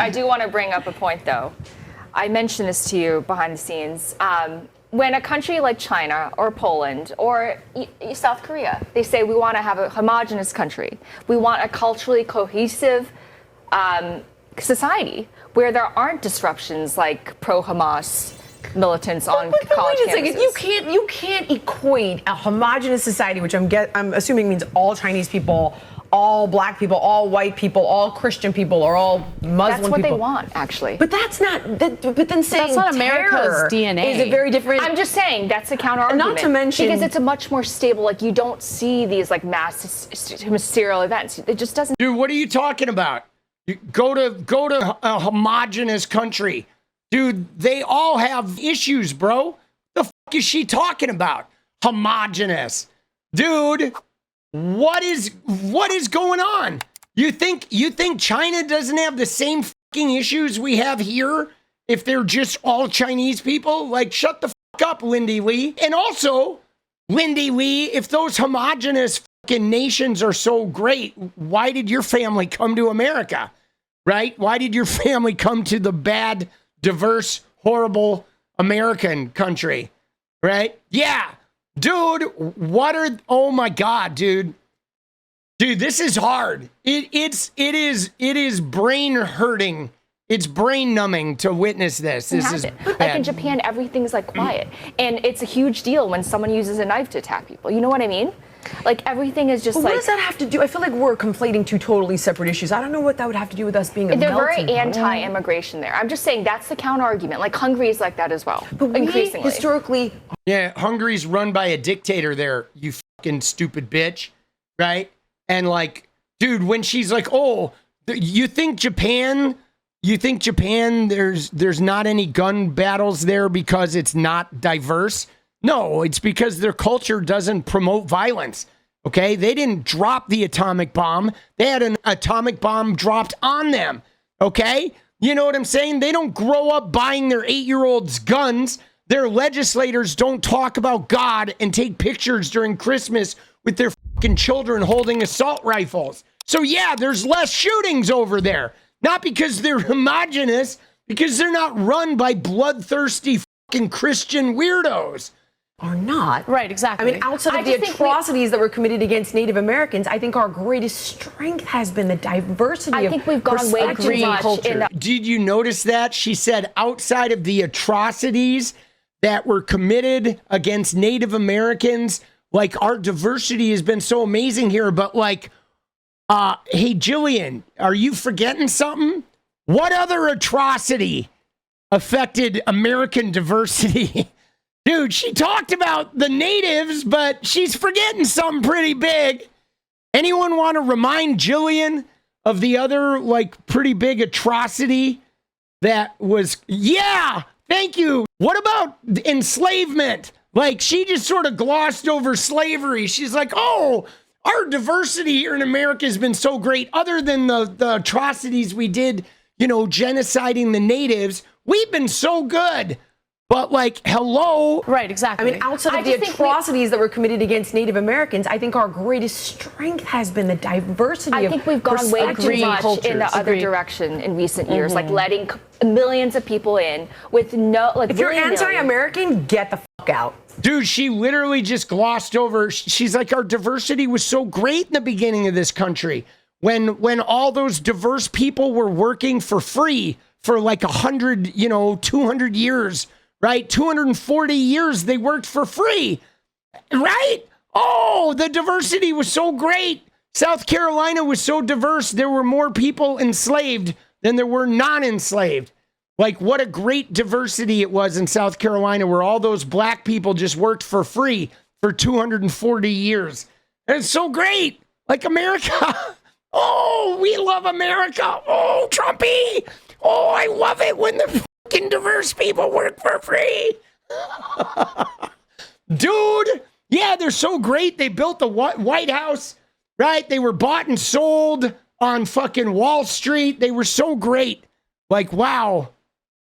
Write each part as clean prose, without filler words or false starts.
I do want to bring up a point, though. I mentioned this to you behind the scenes. When a country like China or Poland or South Korea, they say we want to have a homogenous country. We want a culturally cohesive society where there aren't disruptions like pro-Hamas militants on college campuses. Wait a second. You can't equate a homogenous society, which I'm assuming means all Chinese people, all black people, all white people, all Christian people, or all Muslim people. That's what they want, actually. But that's not. But then saying that's not America's DNA. Is a very different. I'm just saying that's a counter argument. Not to mention because it's a much more stable. Like you don't see these like mass serial events. It just doesn't. Dude, what are you talking about? You go to a homogenous country. Dude, they all have issues, bro. The fuck is she talking about? Homogenous. Dude, what is going on? You think China doesn't have the same fucking issues we have here if they're just all Chinese people? Like, shut the fuck up, Lindy Li. And also, Lindy Li, if those homogenous fucking nations are so great, why did your family come to America? Right? Why did your family come to the bad, diverse, horrible American country? Right? Yeah. Dude, oh my God, dude. Dude, this is hard. It is brain hurting. It's brain numbing to witness this. This is like in Japan, everything's like quiet. And it's a huge deal when someone uses a knife to attack people. You know what I mean? Like everything is just but like. What does that have to do? I feel like we're conflating two totally separate issues. I don't know what that would have to do with us being a They're melting very anti-immigration there. I'm just saying that's the counter argument. Like Hungary is like that as well. But increasingly. Historically. Yeah, Hungary's run by a dictator there, you fucking stupid bitch. Right? And like, dude, when she's like, oh, you think Japan there's not any gun battles there because it's not diverse? No, it's because their culture doesn't promote violence. Okay? They didn't drop the atomic bomb. They had an atomic bomb dropped on them. Okay? You know what I'm saying? They don't grow up buying their 8-year-olds guns. Their legislators don't talk about God and take pictures during Christmas with their fucking children holding assault rifles. So yeah, there's less shootings over there. Not because they're homogenous, because they're not run by bloodthirsty fucking Christian weirdos. Are not. Right, exactly. I mean, outside of the atrocities that were committed against Native Americans, I think our greatest strength has been the diversity of I think we've gone way too much in the. Did you notice that? She said outside of the atrocities that were committed against Native Americans, like our diversity has been so amazing here, but like, hey, Jillian, are you forgetting something? What other atrocity affected American diversity? Dude, she talked about the natives, but she's forgetting something pretty big. Anyone want to remind Jillian of the other, like, pretty big atrocity that was... Yeah, thank you. What about enslavement? Like, she just sort of glossed over slavery. She's like, oh, our diversity here in America has been so great. Other than the atrocities we did, you know, genociding the natives, we've been so good. But like, hello. Right, exactly. I mean, outside of the atrocities that were committed against Native Americans, I think our greatest strength has been the diversity of I think we've gone way too much in the other direction in recent years, like letting millions of people in with no, like, if you're anti-American, get the fuck out. Dude, she literally just glossed over. She's like, our diversity was so great in the beginning of this country. When all those diverse people were working for free for like 100, 200 years, right? 240 years they worked for free, right? Oh, the diversity was so great. South Carolina was so diverse. There were more people enslaved than there were non-enslaved. Like, what a great diversity it was in South Carolina, where all those black people just worked for free for 240 years. And it's so great. Like America. Oh, we love America. Oh, Trumpy. Oh, I love it when the fucking diverse people work for free. Dude. Yeah, they're so great. They built the White House, right? They were bought and sold on fucking Wall Street. They were so great. Like, wow.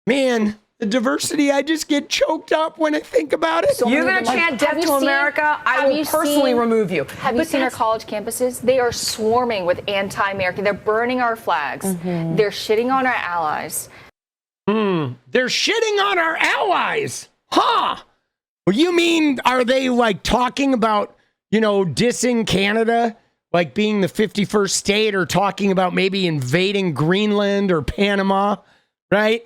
Man, The diversity, I just get choked up when I think about it. You're going to chant death to America, I will personally remove you. Have you seen our college campuses? They are swarming with anti-American. They're burning our flags. They're shitting on our allies. They're shitting on our allies. Huh. Well, you mean, are they like talking about, dissing Canada, like being the 51st state, or talking about maybe invading Greenland or Panama? Right?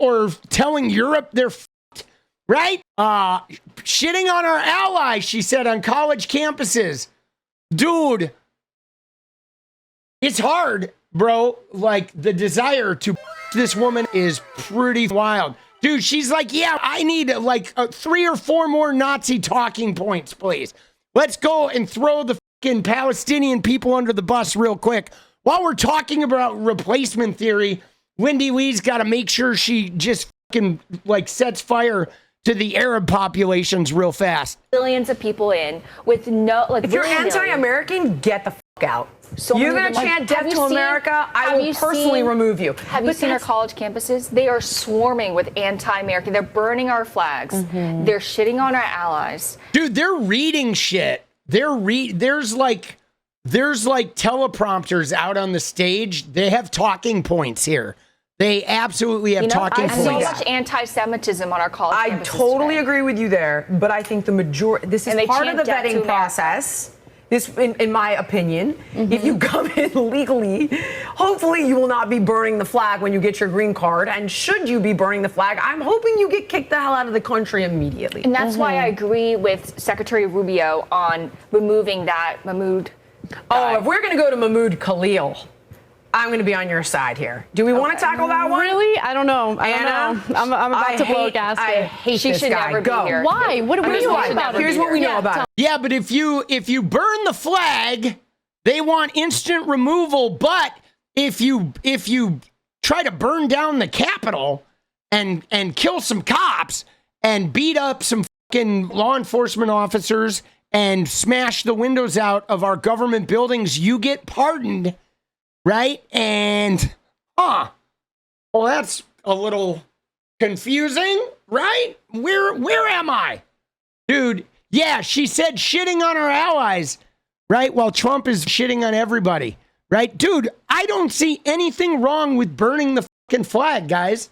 Or telling Europe they're f***ed, right? Shitting on our allies, she said, on college campuses. Dude, it's hard, bro. Like, the desire to this woman is pretty wild. Dude, she's like, yeah, I need like 3 or 4 more Nazi talking points, please. Let's go and throw the fucking Palestinian people under the bus real quick. While we're talking about replacement theory, Lindy Li's got to make sure she just fucking like sets fire to the Arab populations real fast. Billions of people in with no like. If you're anti-American, get the fuck out. So you're going to chant death to America, I will personally remove you. Have you seen our college campuses? They are swarming with anti-American. They're burning our flags. They're shitting on our allies. Dude, they're reading shit. There's like teleprompters out on the stage. They have talking points here. They absolutely have talking points. So much anti-Semitism on our college campuses. I totally agree with you there, but I think the majority, this is part of the vetting process. This, in my opinion, if you come in legally, hopefully you will not be burning the flag when you get your green card. And should you be burning the flag, I'm hoping you get kicked the hell out of the country immediately. And that's why I agree with Secretary Rubio on removing that Mahmoud guy. Oh, if we're going to go to 𝗲𝗓𝗄𝗧, I'm going to be on your side here. Do we want to tackle that one? Really? I don't know. Anna, I'm about to blow gas. I hate she this should guy. never be here. Why? What do we know about it? Here's what we know about it. Yeah, but if you burn the flag, they want instant removal. But if you try to burn down the Capitol and kill some cops and beat up some fucking law enforcement officers and smash the windows out of our government buildings, you get pardoned. Right? And, well, that's a little confusing, right? Where am I? Dude, yeah, she said shitting on our allies, right? While Trump is shitting on everybody, right? Dude, I don't see anything wrong with burning the fucking flag, guys.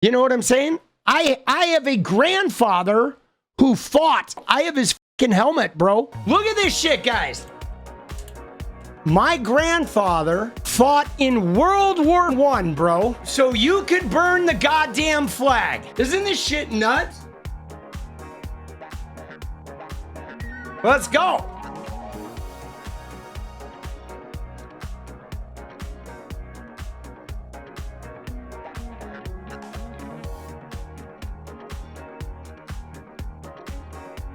You know what I'm saying? I have a grandfather who fought. I have his fucking helmet, bro. Look at this shit, guys. My grandfather fought in World War I, bro. So you could burn the goddamn flag. Isn't this shit nuts? Let's go.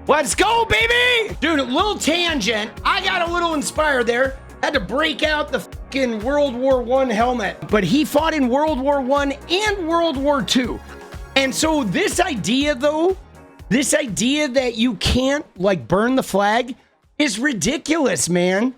Let's go, baby! Dude, a little tangent. I got a little inspired there. Had to break out the fucking World War I helmet. But he fought in World War I and World War II. And so this idea, though, this idea that you can't, like, burn the flag is ridiculous, man.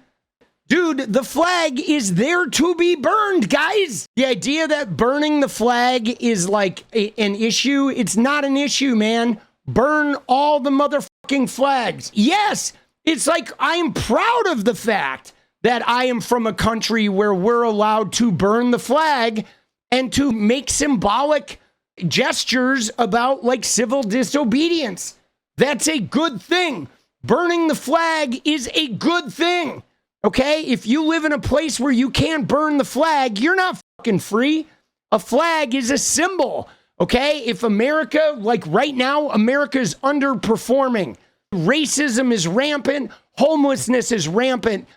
Dude, the flag is there to be burned, guys. The idea that burning the flag is, like, an issue, it's not an issue, man. Burn all the motherfucking flags. Yes, it's like I'm proud of the fact that I am from a country where we're allowed to burn the flag and to make symbolic gestures about like civil disobedience. That's a good thing. Burning the flag is a good thing. Okay? If you live in a place where you can't burn the flag, you're not fucking free. A flag is a symbol. Okay? If America, like right now, America is underperforming. Racism is rampant. Homelessness is rampant.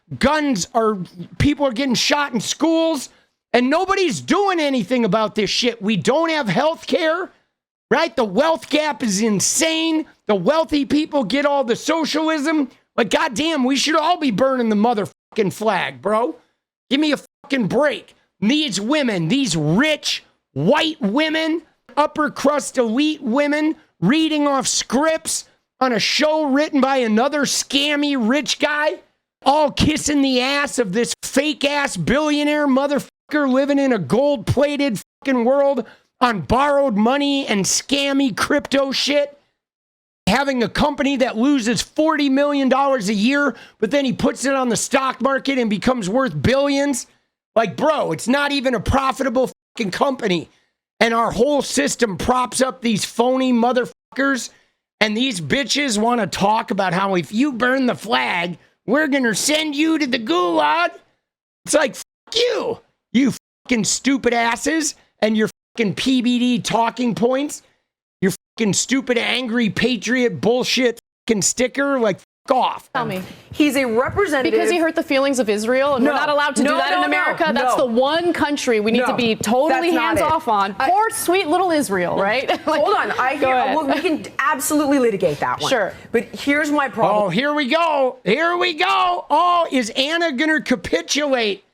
People are getting shot in schools, and nobody's doing anything about this shit. We don't have health care, right? The wealth gap is insane. The wealthy people get all the socialism. Like, goddamn, we should all be burning the motherfucking flag, bro. Give me a fucking break. These women, these rich white women, upper crust elite women, reading off scripts on a show written by another scammy rich guy, all kissing the ass of this fake ass billionaire motherfucker living in a gold-plated fucking world on borrowed money and scammy crypto shit, having a company that loses $40 million a year, but then he puts it on the stock market and becomes worth billions. Like, bro, it's not even a profitable fucking company. And our whole system props up these phony motherfuckers. And these bitches want to talk about how if you burn the flag, we're going to send you to the gulag. It's like, fuck you, you fucking stupid asses and your fucking PBD talking points. Your fucking stupid angry patriot bullshit fucking sticker. Like, fuck off. Tell me. He's a representative. Because he hurt the feelings of Israel, and we're not allowed to do that in America. That's the one country we need to be totally hands off on. Poor, sweet little Israel, right? Like, hold on. We can absolutely litigate that one. Sure. But here's my problem. Oh, here we go. Here we go. Oh, is Anna going to capitulate?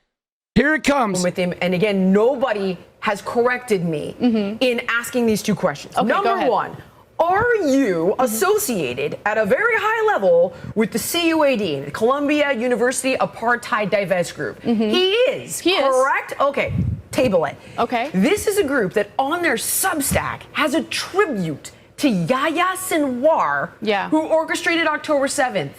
Here it comes. With him. And again, nobody has corrected me in asking these two questions. Okay, Number one, are you associated at a very high level with the CUAD, the Columbia University Apartheid-Ďiväz group? He is. Correct? Okay. Table it. Okay. This is a group that on their Substack has a tribute to Yahya Sinwar, who orchestrated October 7th.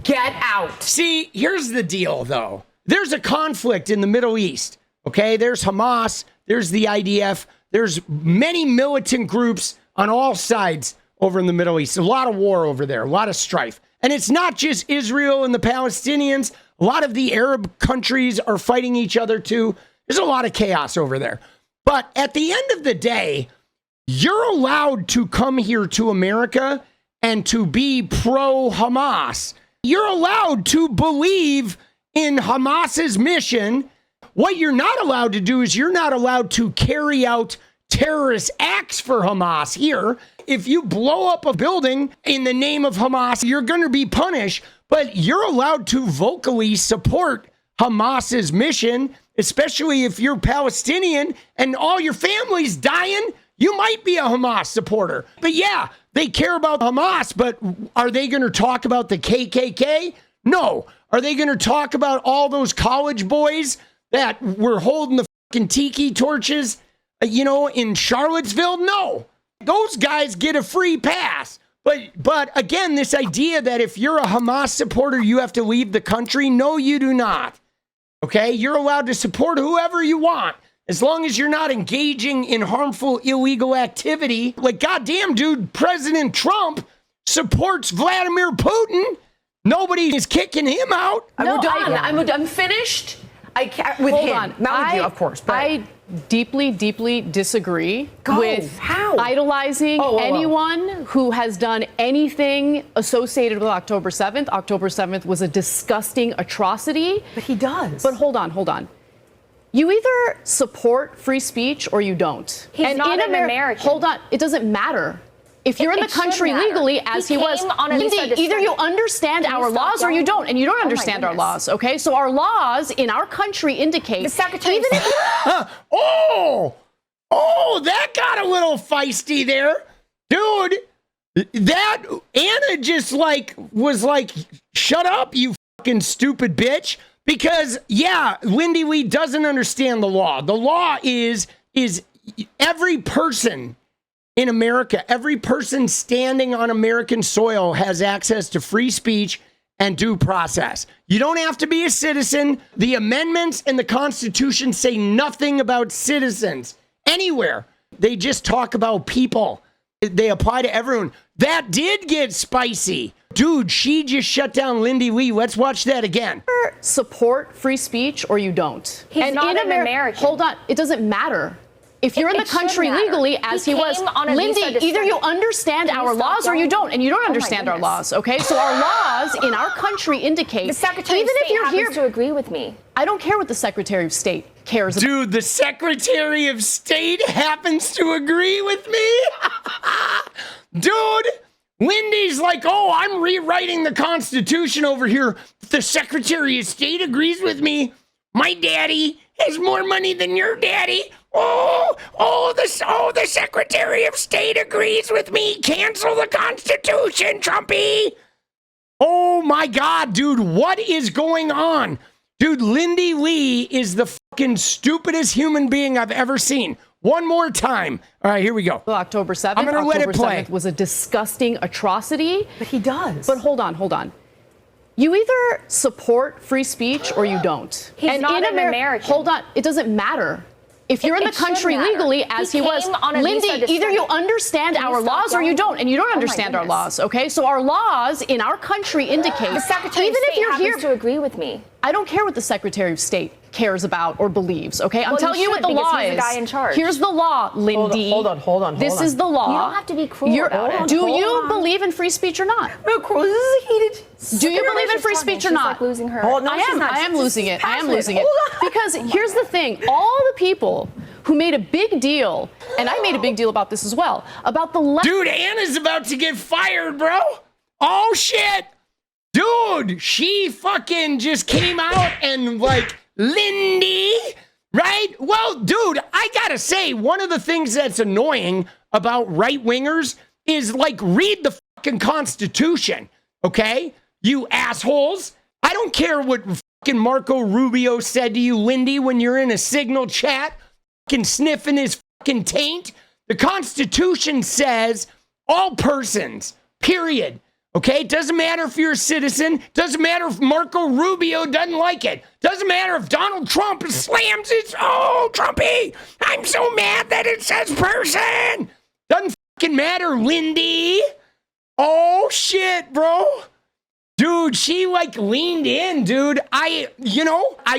Get out. See, here's the deal, though. There's a conflict in the Middle East, okay? There's Hamas, there's the IDF, there's many militant groups on all sides over in the Middle East. A lot of war over there, a lot of strife. And it's not just Israel and the Palestinians. A lot of the Arab countries are fighting each other too. There's a lot of chaos over there. But at the end of the day, you're allowed to come here to America and to be pro-Hamas. You're allowed to believe in Hamas's mission. What you're not allowed to do is you're not allowed to carry out terrorist acts for Hamas here. If you blow up a building in the name of Hamas, you're going to be punished, but you're allowed to vocally support Hamas's mission, especially if you're Palestinian and all your family's dying. You might be a Hamas supporter. But yeah, they care about Hamas, but are they going to talk about the KKK? No. Are they going to talk about all those college boys that were holding the fucking tiki torches, in Charlottesville? No. Those guys get a free pass. But again, this idea that if you're a Hamas supporter, you have to leave the country. No, you do not. Okay? You're allowed to support whoever you want, as long as you're not engaging in harmful, illegal activity. Like, goddamn, dude, President Trump supports Vladimir Putin. Nobody is kicking him out. I'm finished. I can't with Hold him. on. Not with you, of course. But I deeply, deeply disagree with idolizing anyone who has done anything associated with October 7th. October 7th was a disgusting atrocity. But he does. But hold on. You either support free speech or you don't. He's not an American. Hold on. It doesn't matter. If you're in the country legally, as he was, Lindy, either you understand our laws or you don't, and you don't understand our laws, okay? So our laws in our country indicate... The Secretary of State... that got a little feisty there. Dude, that Anna just was like, shut up, you fucking stupid bitch. Because, yeah, Lindy Li doesn't understand the law. The law is every person in America, every person standing on American soil has access to free speech and due process. You don't have to be a citizen. The amendments and the Constitution say nothing about citizens anywhere. They just talk about people. They apply to everyone. That did get spicy. Dude, she just shut down Lindy Li. Let's watch that again. Support free speech or you don't. He's not an American. Hold on. It doesn't matter. If you're in the country legally, as he was, Lindy, either you understand our laws or you don't, and you don't understand our laws, okay? So our laws in our country indicate... The Secretary of State happens to agree with me. I don't care what the Secretary of State cares about. Dude, the Secretary of State happens to agree with me? Dude, Lindy's like, oh, I'm rewriting the Constitution over here. The Secretary of State agrees with me. My daddy has more money than your daddy. The Secretary of State agrees with me. Cancel the Constitution, Trumpy. Oh my God, dude, what is going on? Dude, Lindy Li is the fucking stupidest human being I've ever seen. one more time. All right, here we go. October 7th. I'm going to let it play. 7th was a disgusting atrocity. But he does. But hold on. You either support free speech or you don't. He's not an American. Hold on. It doesn't matter. If you're in the country legally, as he was, Lindy, either you understand our laws or you don't, and you don't understand our laws, okay? So our laws in our country indicate, the Secretary even of State if you're here to agree with me. I don't care what the Secretary of State cares about or believes, okay? I'm telling you what the because law he's is. the guy in charge. Here's the law, Lindy. Hold on. This is the law. You don't have to be cruel about it. Do you believe in free speech or not? No, Cruz, this is heated. Do you believe in free speech or not? Like losing her. Oh, no, I am losing it. I am losing it. Hold on. Because here's the thing. All the people who made a big deal, and I made a big deal about this as well, about the left. Dude, Anna's about to get fired, bro. Oh, shit. Dude, she fucking just came out and like, Lindy, right? Well, dude, I gotta say, one of the things that's annoying about right-wingers is like, read the fucking Constitution, okay? You assholes. I don't care what fucking Marco Rubio said to you, Lindy, when you're in a Signal chat, fucking sniffing his fucking taint. The Constitution says all persons, period. Okay, doesn't matter if you're a citizen. Doesn't matter if Marco Rubio doesn't like it. Doesn't matter if Donald Trump slams his, oh, Trumpy, I'm so mad that it says person. Doesn't fucking matter, Lindy. Oh, shit, bro. Dude, she like leaned in, dude. I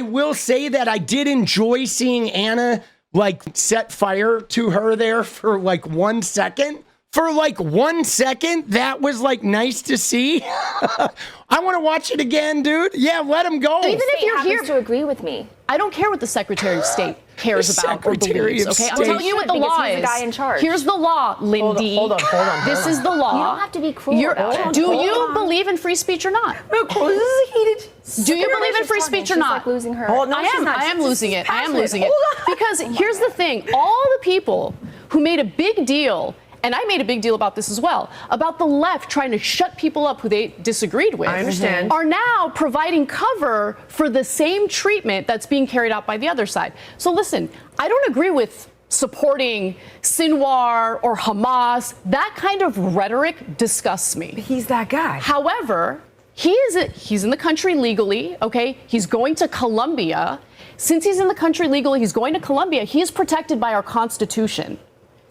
will say that I did enjoy seeing Anna like set fire to her there for like 1 second. For like 1 second, that was like nice to see. I want to watch it again, dude. Yeah, let him go. Even if you're here to agree with me, I don't care what the Secretary of State cares about or believes. Okay, I'm telling you what the law is. The guy in charge. Here's the law, Lindy. Hold on. This is the law. You don't have to be cruel about it. Do you believe in free speech or not? No, Cruz, this is heated. Do you believe in free speech or not? Like losing her. Oh, no, I am losing it. I am losing it. Hold on. Because here's the thing. All the people who made a big deal, and I made a big deal about this as well, about the left trying to shut people up who they disagreed with. I understand. Are now providing cover for the same treatment that's being carried out by the other side. So listen, I don't agree with supporting Sinwar or Hamas. That kind of rhetoric disgusts me. He's that guy. However, he's in the country legally, okay? He's going to Colombia. Since he's in the country legally, he's going to Colombia. He is protected by our Constitution.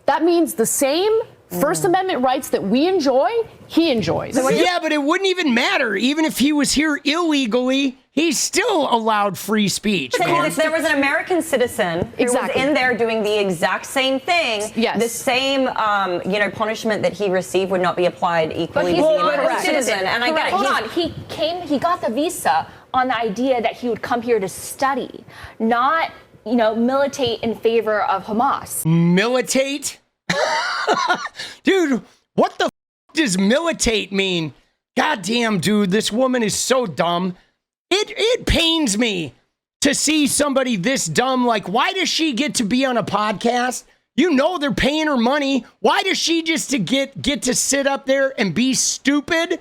That means the same First Amendment rights that we enjoy, he enjoys. Yeah, but it wouldn't even matter. Even if he was here illegally, he's still allowed free speech. Because if there was an American citizen who was in there doing the exact same thing, the same punishment that he received would not be applied equally to the American citizen. And I get it. Hold on. He got the visa on the idea that he would come here to study, not, militate in favor of Hamas. Militate? Dude, what the does militate mean? Goddamn, dude, this woman is so dumb. It pains me to see somebody this dumb. Like, why does she get to be on a podcast? You know they're paying her money. Why does she just to get to sit up there and be stupid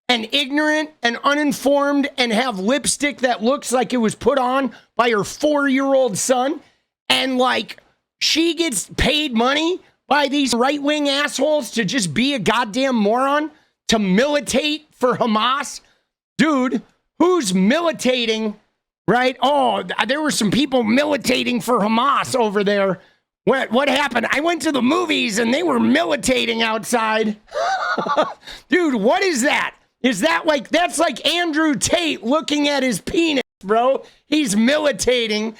and ignorant and uninformed and have lipstick that looks like it was put on by her 4-year-old son? And like, she gets paid money by these right-wing assholes to just be a goddamn moron, to militate for Hamas? Dude, who's militating, right? Oh, there were some people militating for Hamas over there. What happened? I went to the movies and they were militating outside. Dude, what is that? Is that like, that's like Andrew Tate looking at his penis, bro. He's militating.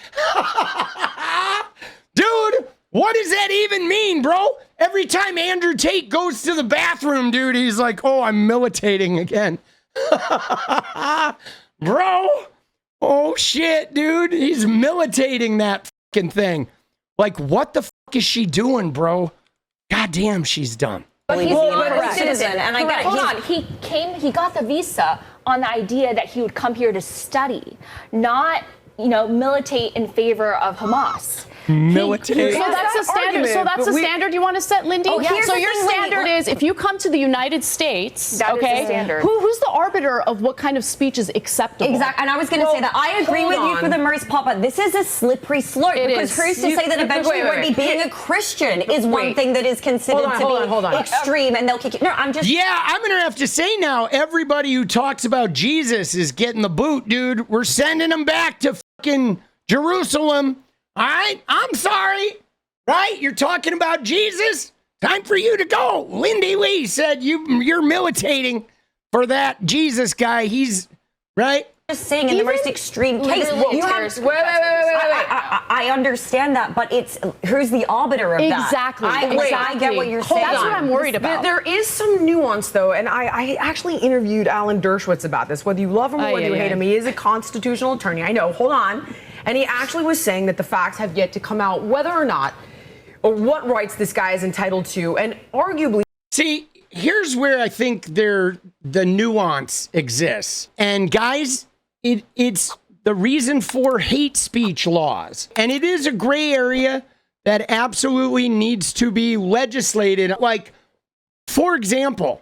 Dude, what does that even mean, bro? Every time Andrew Tate goes to the bathroom, dude, he's like, oh, I'm militating again. Bro, oh shit, dude, he's militating that fucking thing. Like, what the fuck is she doing, bro? Goddamn, she's dumb. But he's a citizen, and I get it. Hold on, he got the visa on the idea that he would come here to study, not, militate in favor of Hamas. Militate. So that's the standard. So that's the standard you want to set, Lindy. Oh, so your standard is if you come to the United States, that okay, is the standard. Who's the arbiter of what kind of speech is acceptable? Exactly, and I was going to say that I agree with you for the 𝗲𝗡, but this is a slippery slope because who's to say that eventually being a Christian is one thing that is considered to be extreme, and they'll kick you. No, I'm just. Yeah, I'm gonna have to say now, everybody who talks about Jesus is getting the boot, dude. We're sending them back to fucking Jerusalem. All right, I'm sorry. Right? You're talking about Jesus? Time for you to go. Lindy Li said you're militating for that Jesus guy. He's right. Just saying, in the most extreme case, wait. I understand that, but it's who's the arbiter of that? Exactly. I get what you're saying. That's what I'm worried about. There is some nuance, though, and I actually interviewed Alan Dershowitz about this. Whether you love him or whether you hate him, he is a constitutional attorney. I know. Hold on. And he actually was saying that the facts have yet to come out whether or not, or what rights this guy is entitled to, and arguably. See, here's where I think the nuance exists. And guys, it's the reason for hate speech laws. And it is a gray area that absolutely needs to be legislated. Like, for example,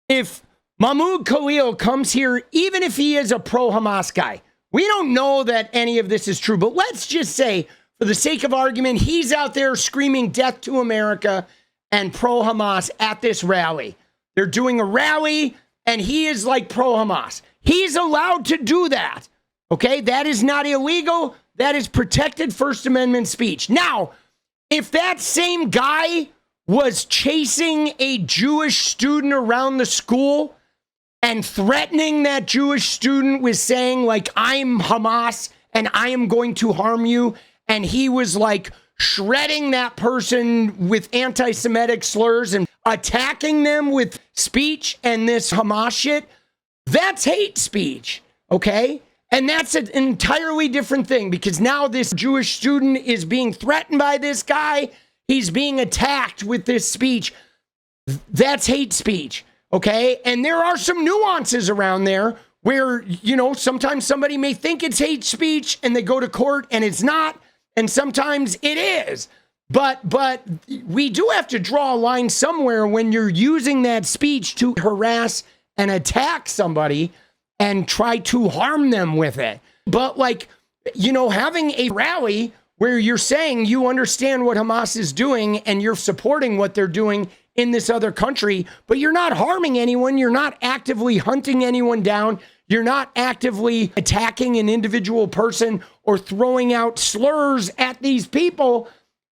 if 𝗲𝗡𝗽𝗪 comes here, even if he is a pro-Hamas guy, we don't know that any of this is true, but let's just say, for the sake of argument, he's out there screaming death to America and pro-Hamas at this rally. They're doing a rally, and he is like pro-Hamas. He's allowed to do that, okay? That is not illegal. That is protected First Amendment speech. Now, if that same guy was chasing a Jewish student around the school and threatening that Jewish student with saying, like, I'm Hamas and I am going to harm you, and he was like shredding that person with anti-Semitic slurs and attacking them with speech and this Hamas shit, that's hate speech, okay? And that's an entirely different thing, because now this Jewish student is being threatened by this guy. He's being attacked with this speech. That's hate speech. Okay, and there are some nuances around there where, you know, sometimes somebody may think it's hate speech and they go to court and it's not, and sometimes it is. But we do have to draw a line somewhere when you're using that speech to harass and attack somebody and try to harm them with it. But, like, you know, having a rally where you're saying you understand what Hamas is doing and you're supporting what they're doing in this other country, but you're not harming anyone. You're not actively hunting anyone down. You're not actively attacking an individual person or throwing out slurs at these people.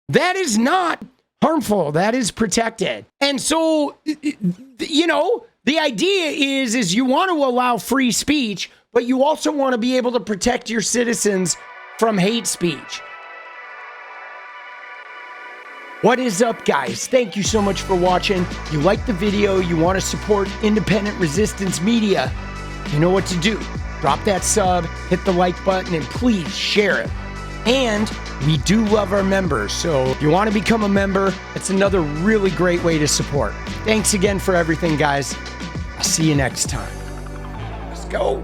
That is not harmful. That is protected. And so, you know, the idea is you want to allow free speech, but you also want to be able to protect your citizens from hate speech. What is up, guys? Thank you so much for watching. You like the video, you want to support independent resistance media, you know what to do. Drop that sub, hit the like button, and please share it. And we do love our members, so if you want to become a member, it's another really great way to support. Thanks again for everything, guys. I'll see you next time. Let's go.